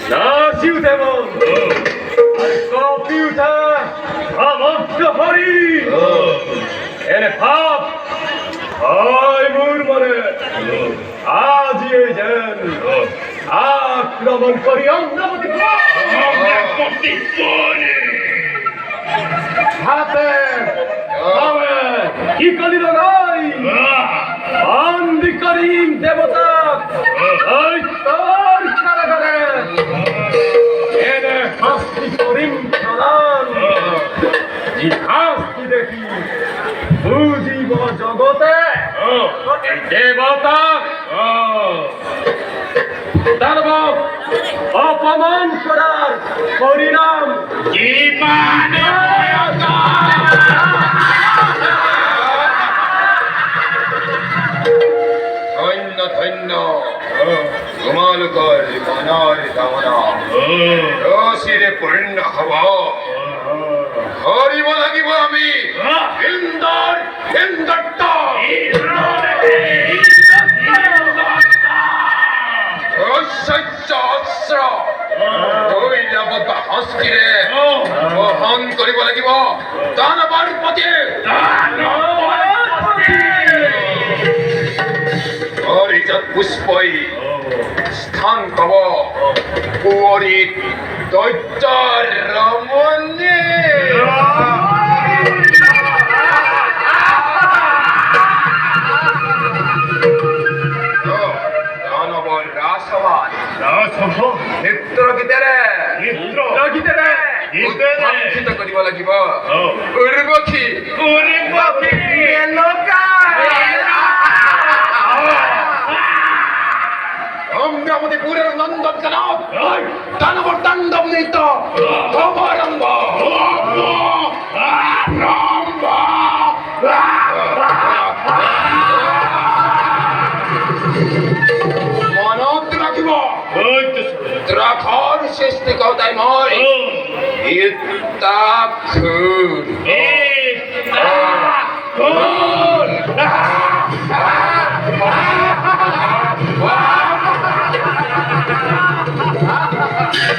나시우 대원 컴퓨터 다 먹어버리 얘네 밥 아이 물만해 아지에젠 그러면 거리 없나보지 하페 이거리로 나이 안디거림 대보다 어이 차라가래 얘네 하스티거림 편안 이 하스티데히 무지고 저거대 대보다 তারপর অপমান করার পরিণাম জীবনে ধন্য ধন্য তোমালোকৰ মনৰ কামনা ৰচিৰে পূৰ্ণ হব কৰিব লাগিব আমি ইন্দৰ ইন্দত্ত ঐশ্বৰ্য অস্ত্ৰ দৈনবত বা হস্তিৰে বহন কৰিব লাগিব দানৱৰ প্ৰতি হৰিজত পুষ্পই স্থান পাব কুঁৱৰীত দৈত্য ৰমণী দানৱৰ ৰাজসভাত নৃত্য গীতেৰে উৎসাহিত কৰিব লাগিব উৰ্বশী অমরাবতীপুরের নন্দন কানক দানবর তাণ্ডব নৃত্য অবলম্ব মনত রাখিব দ্রাঘর সৃষ্টিকর্তাই মই ইত্তাখুর